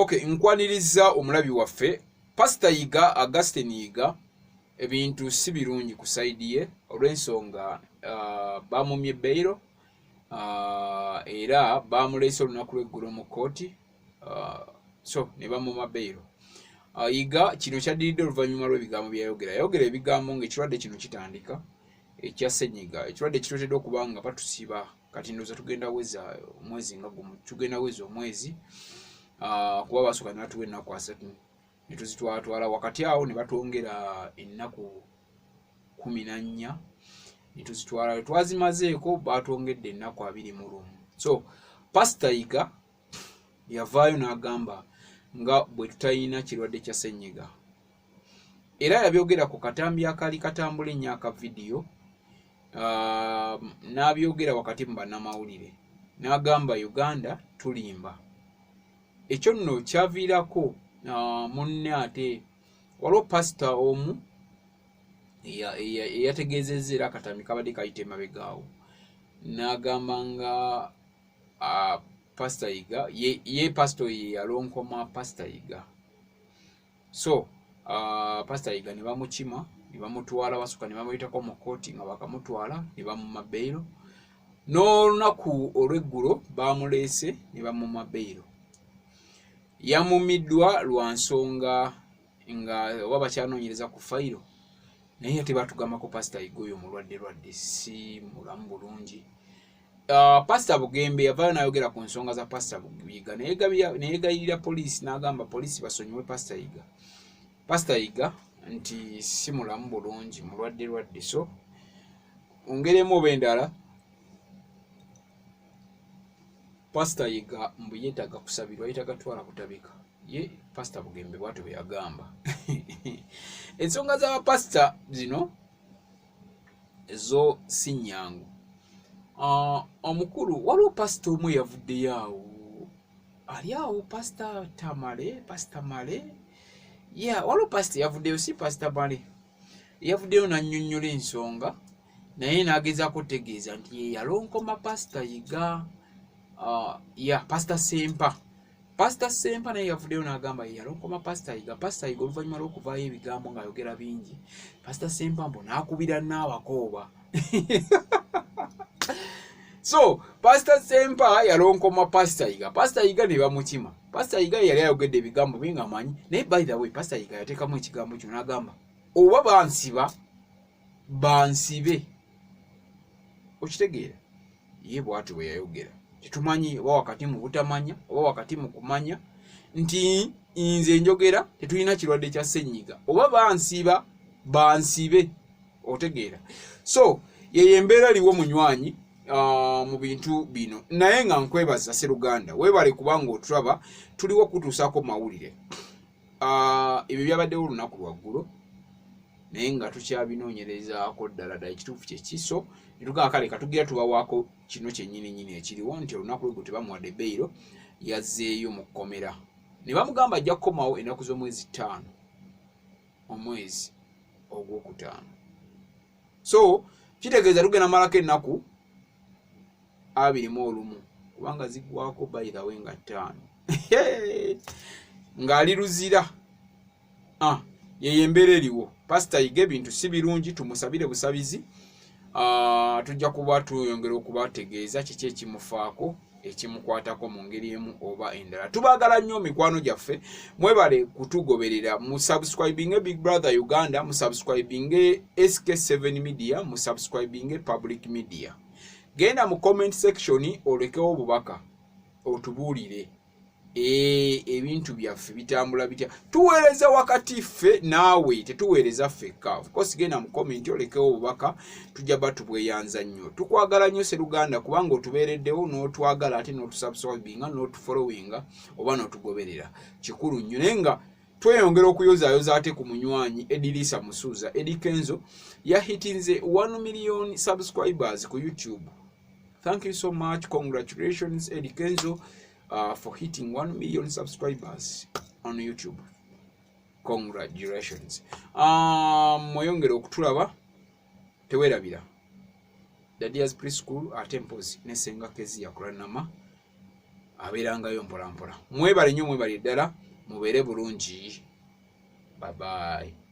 Okay, nkwaniriza omulabi waffe Pastor Yiga Augustine Yiga ebintu si birungi ku side ye olw'ensonga bamumye bailo era bamuleese olunaku lw'eggulo mu kooti so ne bamuma bailo. Yiga kino kyaddiridde oluvannyuma lw'ebigambo yayogera ebigambo ng'ekirwadde kino kitandika ekya Ssenyiga, ekirwadde kituleetedde okuba nga batusiba kati ndowooza tugenda weza omwezi nga gumu, tugenda weza omwezi kuba basooka ne batuwa ennaku 3 ne tuzitwala wakati awo ne batwongera ennaku 14 ne tuzitwala twazimazeeko batwongedde ennaku 21. So Pastor Yiga yavaayo n'agamba nga bwe tutalina kirwadde kya Ssenyiga era yabyogera ku katambi akali katambula ennyo aka vidiyo n'abyogera wakati mu bannamawulire n'agamba Uganda tulimba. Ekyo nno kyaviirako munne ate waliwo pastor omu eyategeezezza era akatambi kabadde kayita emabegaawo n'agamba nga Pastor Yiga ye pastor ye yalonkoma Pastor Yiga. So Pastor Yiga ne bamukima ne bamutwala basooka ne bamuyitako mu kooti nga bakamutwala ne bamuma bailo n'olunaku olw'eggulo bamuleese ne bamuma bailo. Yamumiddwa lwa nsonga nga oba bakyanoonyereza ku fayiro naye ate batugamba ko Pastor Yiga oyo mulwadde si mulamu bulungi. Pastor Bugembe yavaayo n'ayogera ku nsonga za Pastor Yiga neyegayirira poliisi n'agamba poliisi basonyiwe Pastor Yiga. Pastor Yiga nti si mulamu bulungi mulwadde so ongeremu oba endala Pastor Yiga mbu yeetaaga kusabirwa yeetaaga twala kutabika ye Pastor Bugembe bw'atyo bwe yagamba. Ensonga z'abapasita zino zo si nnyangu. Omukulu waliwo pastor omu yavuddeyo awo ali awo Pastor Male waliwo pastor yavuddeyo si Pastor Male yavuddeyo n'annyonnyola ensonga naye n'agezaako okutegeeza nti ye yalonkoma Pastor Yiga. Pastor Sempa naye yavuddeyo n'agamba ye yalonkoma Pastor Yiga. Pastor Yiga oluvannyuma lw'okuvaayo ebigambo ng'ayogera bingi Pastor Sempa mbu n'akubira n'abakooba. So Pastor Sempa yalonkoma Pastor Yiga. Pastor Yiga ne bamukima. Pastor Yiga yali ayogedde ebigambo bingi amanyi naye by the way Pastor Yiga yateekamu ekigambo kyo n'agamba oba bansibe. Okitegeera ye bw'atyo bwe yayogera. Tetumanyi oba wakati mu butamanya oba wakati mu kumanya nti nze njogera tetulina kirwadde kya Ssenyiga oba bansibe otegeera. So ye embeera liwo munywanyi mu bintu bino naye nga nkwebaza Sseruganda weebale kubanga otulaba tuliwo kutuusaako mawulire ebyo byabaddewo olunaku lwaggulo naye nga tukyabinoonyerezaako ddala ekituufu kyekiso netugaa kale katugira tubawaako kino kyennyini ekiriwo nti olunaku lwegwo tebamuwadde bailo yazzeeyo mu kkomera ne bamugamba ajja kukomawo ennaku z'omwezi 5 omwezi ogwokutaano. So kitegeeza tugenda malako ennaku 21 kubanga ziggwako by the way nga 5 ng'ali luzira. Yeye embeera eriwo. Pastor Yiga ebintu si birungi tumusabire busabizi. Tujja kuba tuyongera okubategeeza kiki ekimufaako ekimukwatako mu ngeri emu oba endala. Tubaagala nnyo mikwano gyaffe mwebale kutugoberera mu subscribing Big Brother Uganda, mu subscribing SK7 Media, mu subscribing Public Media. Genda mu comment section olekewo obubaka otubuulire ebintu byaffe bitambula bitya tuweereza wakati ffe naawe tetuweereza ffekka. Of course genda mu comment olekewo obubaka tujja batubweyanza nnyo. Tukwagala nnyo Sseruganda kubanga otubeereddewo n'otwagala ate n'otusubscribinga n'otufollowinga oba n'otugoberera kikulu nnyo naye nga tweyongera okuyozaayoza ate ku munywanyi Edilisa Musuuza Edikenzo yahitinze 1 million subscribers ku YouTube. Thank you so much. Congratulations Edikenzo for hitting 1 million subscribers on YouTube. Congratulations. Mweyongera okutulaba teweerabira Dadia's Preschool at Temples ne Senga Kezia Kuranama abeerangayo mpolampola. Mwebale nnyo, mwebale ddala, mubeere bulungi. Bye bye.